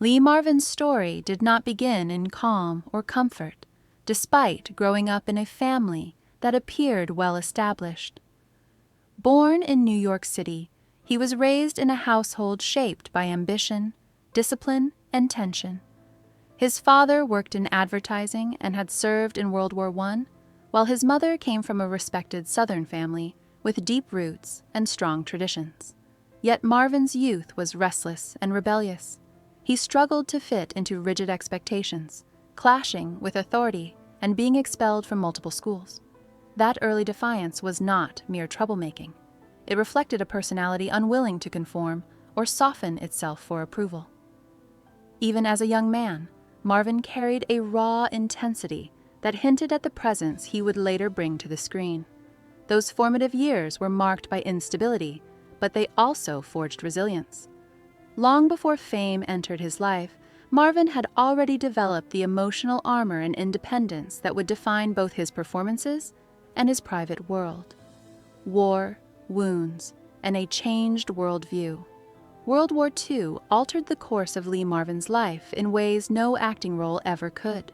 Lee Marvin's story did not begin in calm or comfort, despite growing up in a family that appeared well established. Born in New York City, he was raised in a household shaped by ambition, discipline, and tension. His father worked in advertising and had served in World War I, while his mother came from a respected Southern family with deep roots and strong traditions. Yet Marvin's youth was restless and rebellious. He struggled to fit into rigid expectations, clashing with authority and being expelled from multiple schools. That early defiance was not mere troublemaking. It reflected a personality unwilling to conform or soften itself for approval. Even as a young man, Marvin carried a raw intensity that hinted at the presence he would later bring to the screen. Those formative years were marked by instability, but they also forged resilience. Long before fame entered his life, Marvin had already developed the emotional armor and independence that would define both his performances and his private world. War, wounds, and a changed worldview. World War II altered the course of Lee Marvin's life in ways no acting role ever could.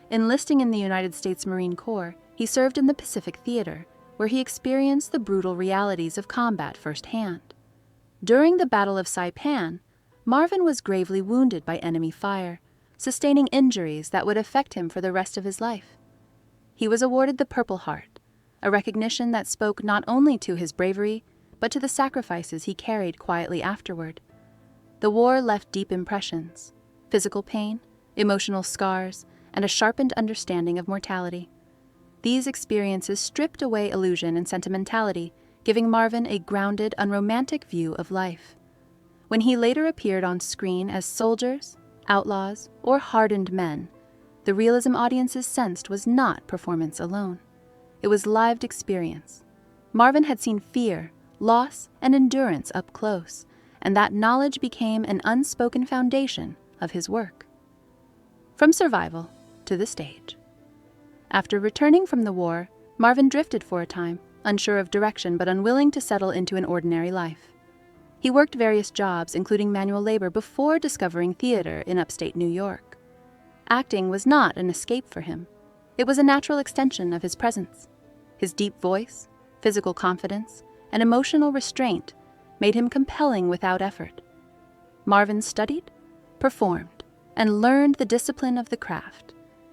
Enlisting in the United States Marine Corps, he served in the Pacific Theater, where he experienced the brutal realities of combat firsthand. During the Battle of Saipan, Marvin was gravely wounded by enemy fire, sustaining injuries that would affect him for the rest of his life. He was awarded the Purple Heart, a recognition that spoke not only to his bravery, but to the sacrifices he carried quietly afterward. The war left deep impressions, physical pain, emotional scars, and a sharpened understanding of mortality. These experiences stripped away illusion and sentimentality, giving Marvin a grounded, unromantic view of life. When he later appeared on screen as soldiers, outlaws, or hardened men, the realism audiences sensed was not performance alone. It was lived experience. Marvin had seen fear, loss, and endurance up close, and that knowledge became an unspoken foundation of his work. From survival to the stage. After returning from the war, Marvin drifted for a time, unsure of direction but unwilling to settle into an ordinary life. He worked various jobs, including manual labor, before discovering theater in upstate New York. Acting was not an escape for him. It was a natural extension of his presence. His deep voice, physical confidence, and emotional restraint made him compelling without effort. Marvin studied, performed, and learned the discipline of the craft,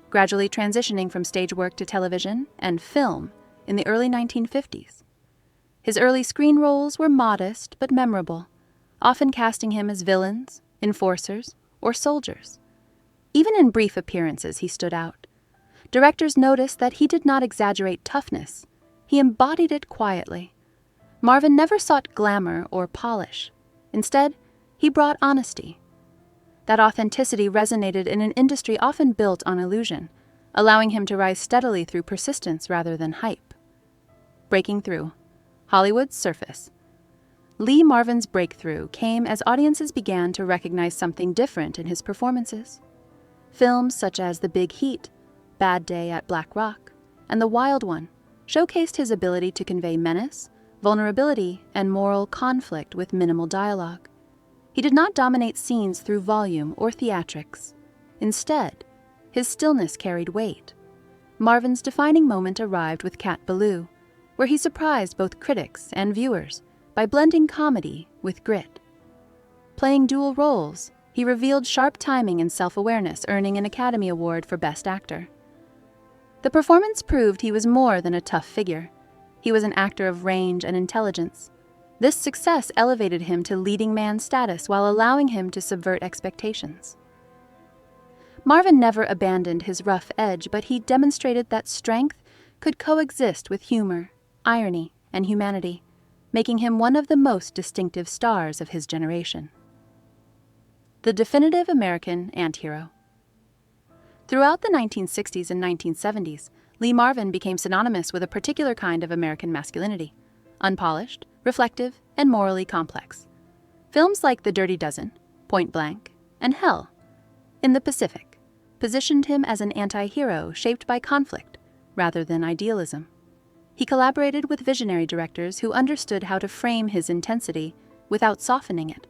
gradually transitioning from stage work to television and film in the early 1950s. His early screen roles were modest but memorable, often casting him as villains, enforcers, or soldiers. Even in brief appearances, he stood out. Directors noticed that he did not exaggerate toughness. He embodied it quietly. Marvin never sought glamour or polish. Instead, he brought honesty. That authenticity resonated in an industry often built on illusion, allowing him to rise steadily through persistence rather than hype. Breaking through. Hollywood's surface. Lee Marvin's breakthrough came as audiences began to recognize something different in his performances. Films such as The Big Heat, Bad Day at Black Rock, and The Wild One showcased his ability to convey menace, vulnerability, and moral conflict with minimal dialogue. He did not dominate scenes through volume or theatrics. Instead, his stillness carried weight. Marvin's defining moment arrived with Cat Ballou, where he surprised both critics and viewers by blending comedy with grit. Playing dual roles, he revealed sharp timing and self-awareness, earning an Academy Award for Best Actor. The performance proved he was more than a tough figure. He was an actor of range and intelligence. This success elevated him to leading man status while allowing him to subvert expectations. Marvin never abandoned his rough edge, but he demonstrated that strength could coexist with humor, irony, and humanity, making him one of the most distinctive stars of his generation. The definitive American antihero. Throughout the 1960s and 1970s, Lee Marvin became synonymous with a particular kind of American masculinity: unpolished, reflective, and morally complex. Films like The Dirty Dozen, Point Blank, and Hell in the Pacific positioned him as an anti-hero shaped by conflict rather than idealism. He collaborated with visionary directors who understood how to frame his intensity without softening it.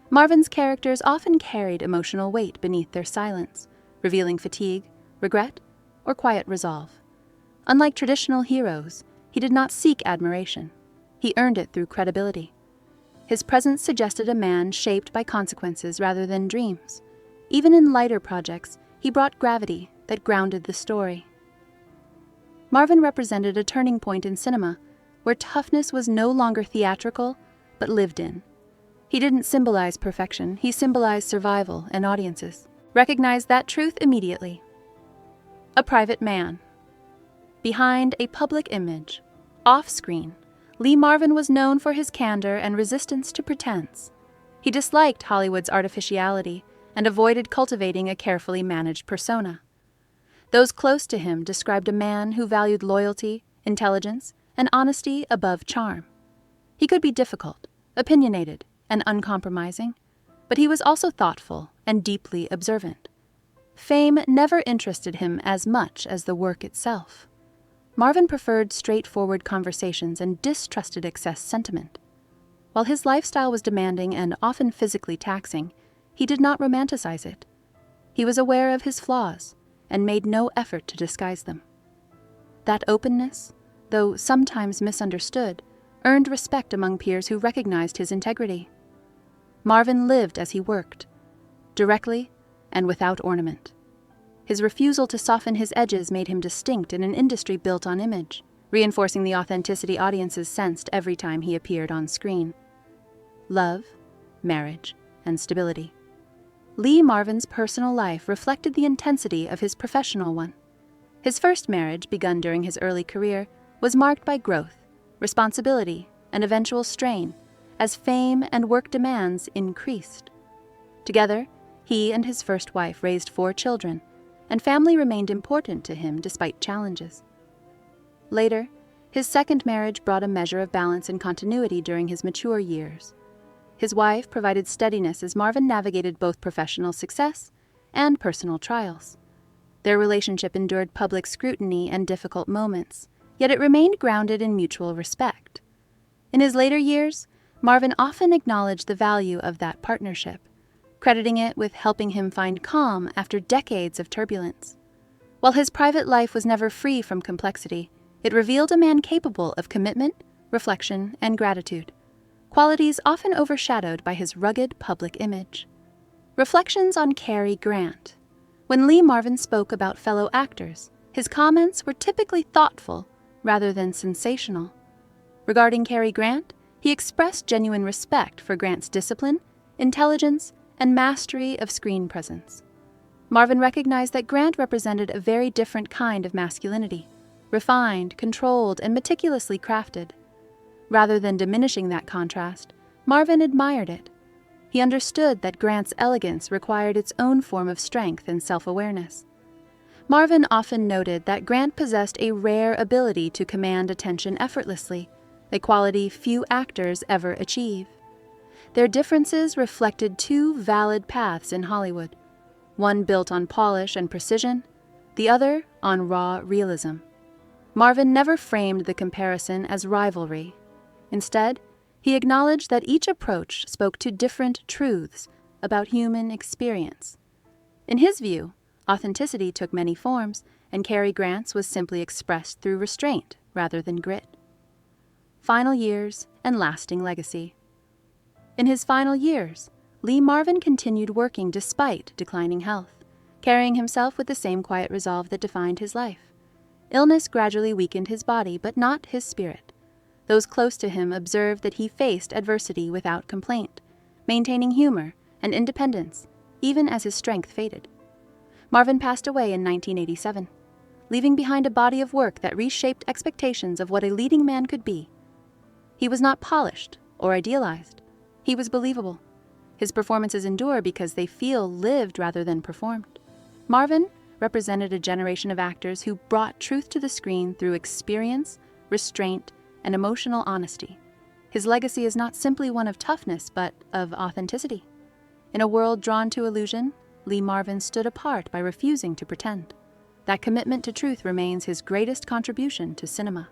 Marvin's characters often carried emotional weight beneath their silence, revealing fatigue, regret, or quiet resolve. Unlike traditional heroes, he did not seek admiration. He earned it through credibility. His presence suggested a man shaped by consequences rather than dreams. Even in lighter projects, he brought gravity that grounded the story. Marvin represented a turning point in cinema, where toughness was no longer theatrical, but lived in. He didn't symbolize perfection, he symbolized survival, and audiences recognized that truth immediately. A private man. Behind a public image, off-screen, Lee Marvin was known for his candor and resistance to pretense. He disliked Hollywood's artificiality and avoided cultivating a carefully managed persona. Those close to him described a man who valued loyalty, intelligence, and honesty above charm. He could be difficult, opinionated, and uncompromising, but he was also thoughtful and deeply observant. Fame never interested him as much as the work itself. Marvin preferred straightforward conversations and distrusted excess sentiment. While his lifestyle was demanding and often physically taxing, he did not romanticize it. He was aware of his flaws and made no effort to disguise them. That openness, though sometimes misunderstood, earned respect among peers who recognized his integrity. Marvin lived as he worked, directly and without ornament. His refusal to soften his edges made him distinct in an industry built on image, reinforcing the authenticity audiences sensed every time he appeared on screen. Love, marriage, and stability. Lee Marvin's personal life reflected the intensity of his professional one. His first marriage, begun during his early career, was marked by growth, responsibility, and eventual strain, as fame and work demands increased. Together, he and his first wife raised 4 children, and family remained important to him despite challenges. Later, his second marriage brought a measure of balance and continuity during his mature years. His wife provided steadiness as Marvin navigated both professional success and personal trials. Their relationship endured public scrutiny and difficult moments, yet it remained grounded in mutual respect. In his later years, Marvin often acknowledged the value of that partnership, crediting it with helping him find calm after decades of turbulence. While his private life was never free from complexity, it revealed a man capable of commitment, reflection, and gratitude, qualities often overshadowed by his rugged public image. Reflections on Cary Grant. When Lee Marvin spoke about fellow actors, his comments were typically thoughtful rather than sensational. Regarding Cary Grant, he expressed genuine respect for Grant's discipline, intelligence, and mastery of screen presence. Marvin recognized that Grant represented a very different kind of masculinity, refined, controlled, and meticulously crafted. Rather than diminishing that contrast, Marvin admired it. He understood that Grant's elegance required its own form of strength and self-awareness. Marvin often noted that Grant possessed a rare ability to command attention effortlessly, a quality few actors ever achieve. Their differences reflected 2 valid paths in Hollywood, one built on polish and precision, the other on raw realism. Marvin never framed the comparison as rivalry. Instead, he acknowledged that each approach spoke to different truths about human experience. In his view, authenticity took many forms, and Cary Grant's was simply expressed through restraint rather than grit. Final years and lasting legacy. In his final years, Lee Marvin continued working despite declining health, carrying himself with the same quiet resolve that defined his life. Illness gradually weakened his body, but not his spirit. Those close to him observed that he faced adversity without complaint, maintaining humor and independence, even as his strength faded. Marvin passed away in 1987, leaving behind a body of work that reshaped expectations of what a leading man could be. He was not polished or idealized. He was believable. His performances endure because they feel lived rather than performed. Marvin represented a generation of actors who brought truth to the screen through experience, restraint, and emotional honesty. His legacy is not simply one of toughness, but of authenticity. In a world drawn to illusion, Lee Marvin stood apart by refusing to pretend. That commitment to truth remains his greatest contribution to cinema.